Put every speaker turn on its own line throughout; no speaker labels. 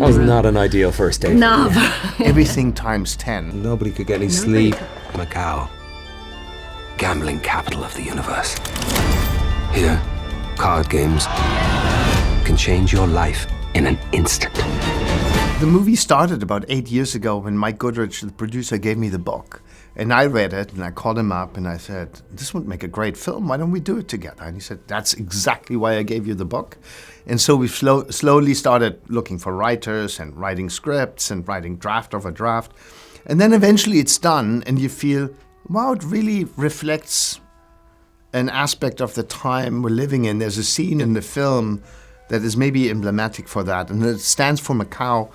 That was not an ideal first date.
No.
Everything times 10.
Nobody could get any sleep.
Macau, gambling capital of the universe. Here, card games can change your life in an instant.
The movie started about 8 years ago when Mike Goodrich, the producer, gave me the book. And I read it, and I called him up, and I said, this would make a great film. Why don't we do it together? And he said, that's exactly why I gave you the book. And so we slowly started looking for writers and writing scripts and writing draft over draft. And then eventually it's done, and you feel, wow, it really reflects an aspect of the time we're living in. There's a scene in the film that is maybe emblematic for that, and it stands for Macau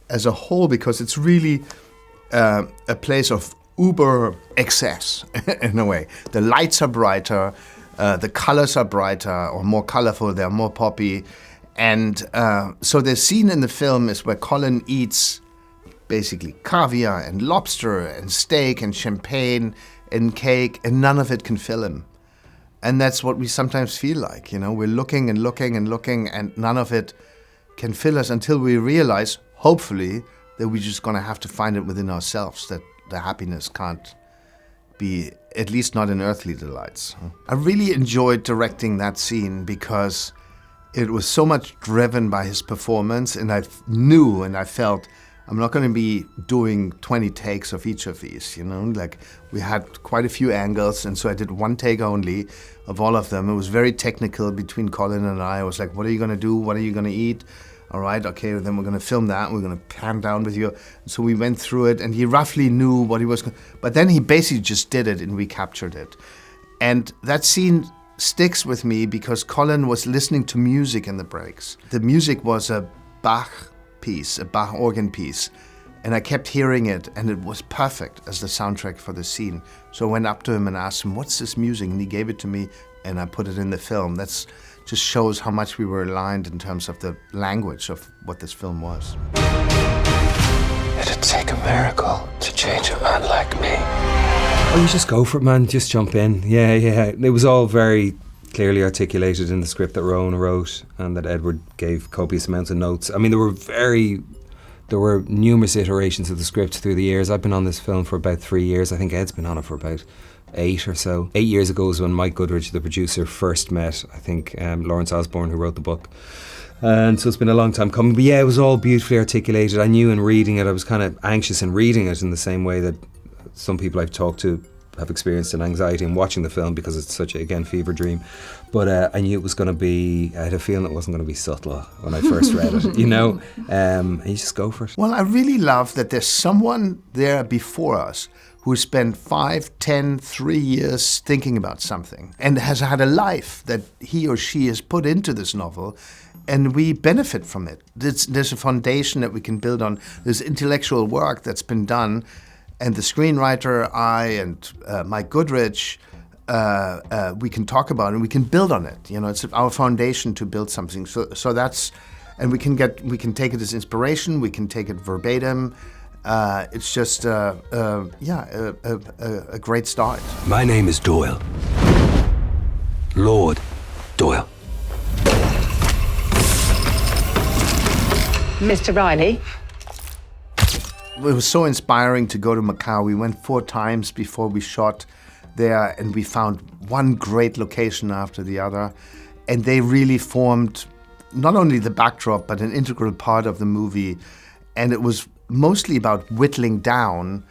as a whole because it's really a place of uber excess in a way. The lights are brighter, the colors are brighter or more colorful, they're more poppy. And so the scene in the film is where Colin eats basically caviar and lobster and steak and champagne and cake, and none of it can fill him. And that's what we sometimes feel like, you know, we're looking and looking and looking, and none of it can fill us until we realize, hopefully, that we're just gonna have to find it within ourselves, that the happiness can't be, at least not in earthly delights. I really enjoyed directing that scene because it was so much driven by his performance, and I knew and I felt I'm not going to be doing 20 takes of each of these, you know, like we had quite a few angles, and so I did one take only of all of them. It was very technical between Colin and I was like, what are you going to do? What are you going to eat? All right, okay, then we're going to film that. We're going to pan down with you. So we went through it, and he roughly knew what he was going to, but then he basically just did it and we captured it. And that scene sticks with me because Colin was listening to music in the breaks. The music was a Bach piece, a Bach organ piece, and I kept hearing it, and it was perfect as the soundtrack for the scene. So I went up to him and asked him, what's this music? And he gave it to me, and I put it in the film. That's just shows how much we were aligned in terms of the language of what this film was.
It'd take a miracle to change a man like me.
Oh, you just go for it, man. Just jump in. Yeah. It was all very clearly articulated in the script that Rowan wrote and that Edward gave copious amounts of notes. I mean, there were numerous iterations of the script through the years. I've been on this film for about 3 years. I think Ed's been on it for about 8 or so. 8 years ago was when Mike Goodrich, the producer, first met, I think, Lawrence Osborne, who wrote the book. And so it's been a long time coming. But yeah, it was all beautifully articulated. I knew in reading it, I was kind of anxious in reading it in the same way that some people I've talked to have experienced an anxiety in watching the film because it's such a, again, fever dream. But I knew it was going to be, I had a feeling it wasn't going to be subtle when I first read it, you know? And you just go for it.
Well, I really love that there's someone there before us who spent 5, 10, 3 years thinking about something and has had a life that he or she has put into this novel, and we benefit from it. There's a foundation that we can build on. There's intellectual work that's been done, and the screenwriter, I and Mike Goodrich, we can talk about it and we can build on it. You know, it's our foundation to build something. So that's, and we can take it as inspiration. We can take it verbatim. It's just, a great start.
My name is Doyle. Lord Doyle.
Mr. Riley.
It was so inspiring to go to Macau. We went 4 times before we shot there, and we found one great location after the other. And they really formed not only the backdrop, but an integral part of the movie. And it was mostly about whittling down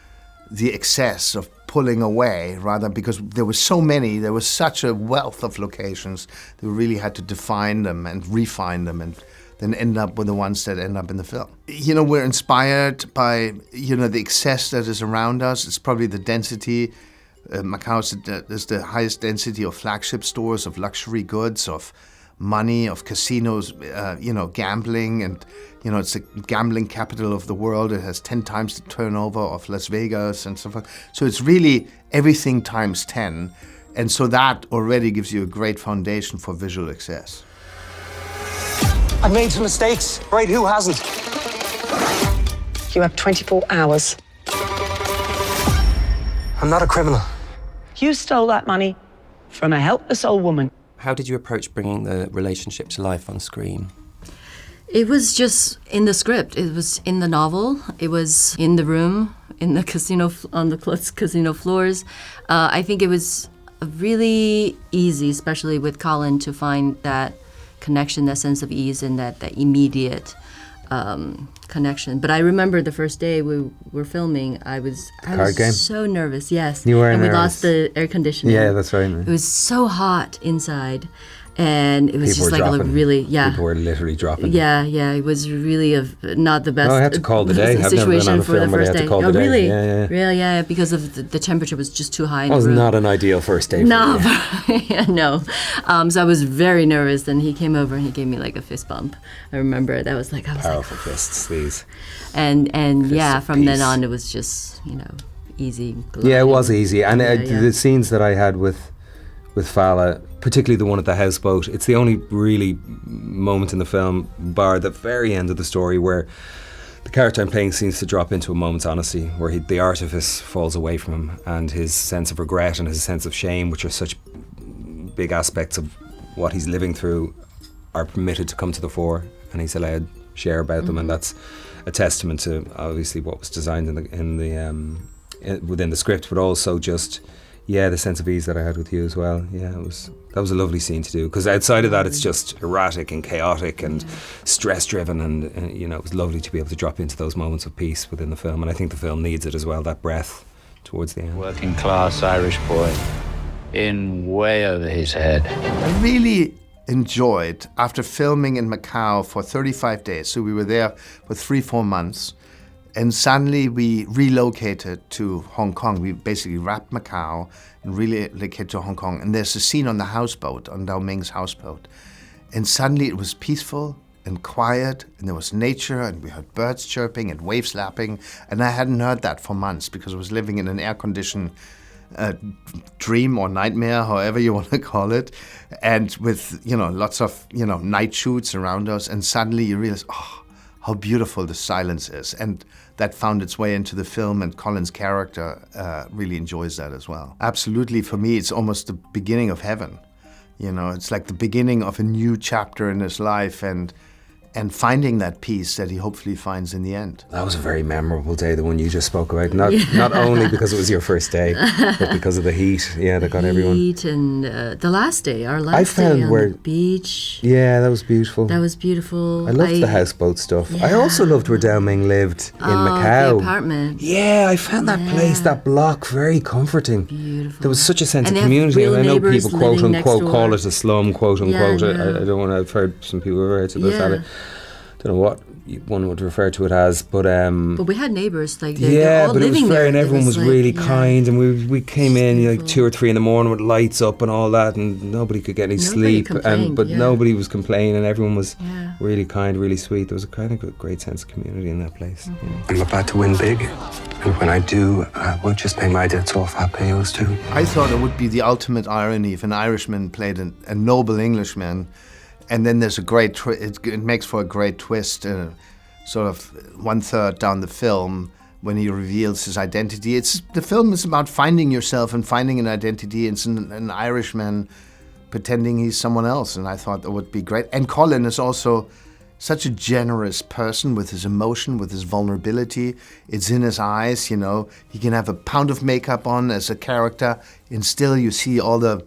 the excess of pulling away, rather, because there were so many, there was such a wealth of locations that we really had to define them and refine them and then end up with the ones that end up in the film. You know, we're inspired by, you know, the excess that is around us. It's probably the density. Macau is the highest density of flagship stores, of luxury goods, of money, of casinos, you know, gambling, and, you know, it's the gambling capital of the world. It has 10 times the turnover of Las Vegas and so forth. So it's really everything times 10. And so that already gives you a great foundation for visual excess.
I've made some mistakes, right? Who hasn't?
You have 24 hours.
I'm not a criminal.
You stole that money from a helpless old woman.
How did you approach bringing the relationship to life on screen? It was just in the script. It was in the novel. It was in the room, in the casino, on the casino floors. I think it was really easy, especially with Colin, to find that connection, that sense of ease, and that
connection.
immediate connection. But I remember the first day we were filming, I was so nervous. Yes,
you were
and
nervous.
We lost the air conditioning.
Yeah, that's right.
It was so hot inside. And it was
People
just
were
like
dropping.
really, yeah.
People were literally dropping.
Yeah, it was really not the best.
No, I had to call the day. I've never been on a
for the
film where I
first
had to
day.
call the
Oh,
day.
really?
Yeah.
Really, yeah, because of the temperature was just too high in
That was
the room.
not an ideal first day for
No,
you.
yeah, no. So I was very nervous, and he came over and he gave me like a fist bump. I remember that was like I was
Powerful
like,
fists, these.
and yeah,
of
from then
peace.
on it was just easy.
Yeah, it was easy, and
Yeah.
the scenes that I had with Fala, particularly the one at the houseboat, it's the only really moment in the film, bar the very end of the story, where the character I'm playing seems to drop into a moment's honesty, where the artifice falls away from him, and his sense of regret and his sense of shame, which are such big aspects of what he's living through, are permitted to come to the fore, and he's allowed to share about them, and that's a testament to obviously what was designed within the script, but also just the sense of ease that I had with you as well. Yeah, that was a lovely scene to do, because outside of that it's just erratic and chaotic and stress driven, and it was lovely to be able to drop into those moments of peace within the film, and I think the film needs it as well, that breath towards the end.
Working class Irish boy in way over his head.
I really enjoyed, after filming in Macau for 35 days, so we were there for 3-4 months, and suddenly we relocated to Hong Kong. We basically wrapped Macau and relocated to Hong Kong. And there's a scene on the houseboat, on Dao Ming's houseboat. And suddenly it was peaceful and quiet, and there was nature, and we heard birds chirping and waves lapping. And I hadn't heard that for months, because I was living in an air-conditioned dream or nightmare, however you want to call it, and with lots of night shoots around us. And suddenly you realize, how beautiful the silence is, and that found its way into the film, and Colin's character really enjoys that as well. Absolutely, for me, it's almost the beginning of heaven. It's like the beginning of a new chapter in his life, and finding that peace that he hopefully finds in the end.
That was a very memorable day, the one you just spoke about. Not only because it was your first day, but because of the heat. Yeah, that got everyone.
Heat and the last day, our last day on the beach.
Yeah, that was beautiful.
That was beautiful.
I loved the houseboat stuff.
Yeah.
I also loved where Dao Ming lived in Macau.
The apartment.
Yeah, I found that place, that block, very comforting.
Beautiful.
There was such a sense
And
of
they have
community,
real
and I know
neighbours
people quote
living next
unquote
door.
call it a slum, quote unquote.
Yeah.
I don't want to. I've heard some people refer to this.
Yeah.
I don't know what one would refer to it as, but
we had neighbours they're all
but it was
living
fair,
there.
and everyone was
like,
really kind, and we came in like 2 or 3 in the morning with lights up and all that, and nobody could get any sleep, but nobody was complaining, and everyone was really kind, really sweet. There was a kind of great sense of community in that place.
I'm about to win big, and when I do, I won't just pay my debts off, I'll pay yours too.
I thought it would be the ultimate irony if an Irishman played a noble Englishman, and then there's a great it makes for a great twist, sort of 1/3 down the film, when he reveals his identity. The film is about finding yourself and finding an identity. It's an Irishman pretending he's someone else, and I thought that would be great. And Colin is also such a generous person with his emotion, with his vulnerability. It's in his eyes, He can have a pound of makeup on as a character, and still you see all the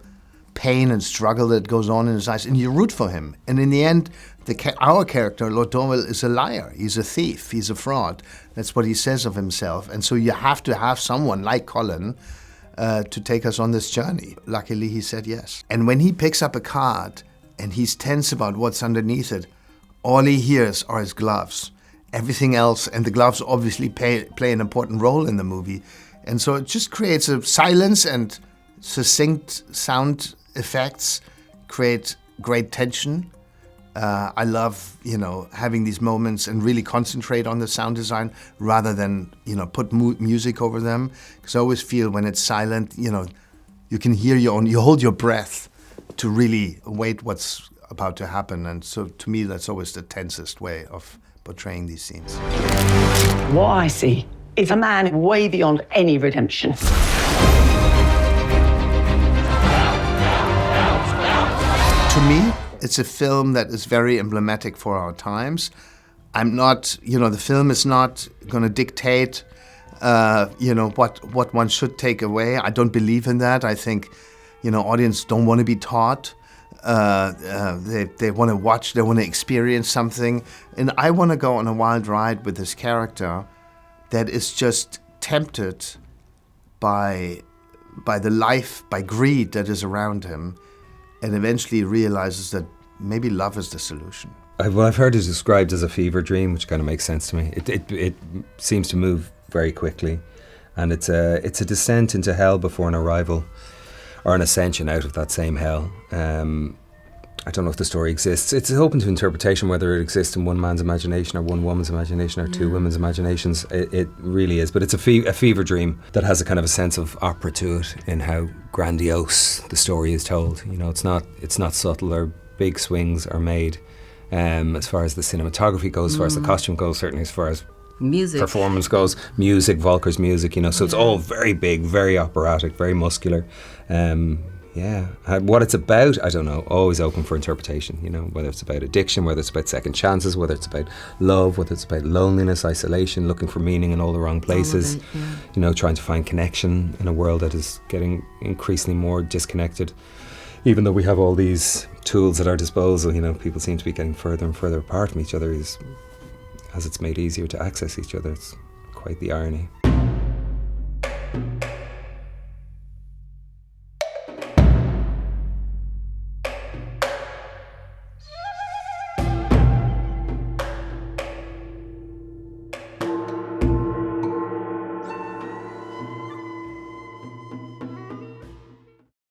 pain and struggle that goes on in his eyes, and you root for him. And in the end, our character, Lord Dorwell, is a liar. He's a thief. He's a fraud. That's what he says of himself. And so you have to have someone like Colin to take us on this journey. Luckily, he said yes. And when he picks up a card and he's tense about what's underneath it, all he hears are his gloves. Everything else, and the gloves obviously play an important role in the movie. And so it just creates a silence, and succinct sound effects create great tension. I love, having these moments and really concentrate on the sound design rather than, put music over them. Because I always feel when it's silent, you can hear you hold your breath to really await what's about to happen. And so to me, that's always the tensest way of portraying these scenes.
What I see is a man way beyond any redemption.
To me, it's a film that is very emblematic for our times. I'm not, the film is not going to dictate, what one should take away. I don't believe in that. I think, audience don't want to be taught. They want to watch, they want to experience something. And I want to go on a wild ride with this character that is just tempted by the life, by greed that is around him, and eventually realizes that maybe love is the solution.
I've heard it described as a fever dream, which kind of makes sense to me. It seems to move very quickly, and it's a descent into hell before an arrival, or an ascension out of that same hell. I don't know if the story exists. It's open to interpretation whether it exists in one man's imagination or one woman's imagination or two women's imaginations. It really is, but it's a fever dream that has a kind of a sense of opera to it in how grandiose the story is told. It's not subtle, or big swings are made. As far as the cinematography goes, as far as the costume goes, certainly as far as
music
performance goes, music, Volker's music, so it's all very big, very operatic, very muscular. What it's about, I don't know, always open for interpretation, whether it's about addiction, whether it's about second chances, whether it's about love, whether it's about loneliness, isolation, looking for meaning in all the wrong places, trying to find connection in a world that is getting increasingly more disconnected. Even though we have all these tools at our disposal, people seem to be getting further and further apart from each other as it's made easier to access each other. It's quite the irony.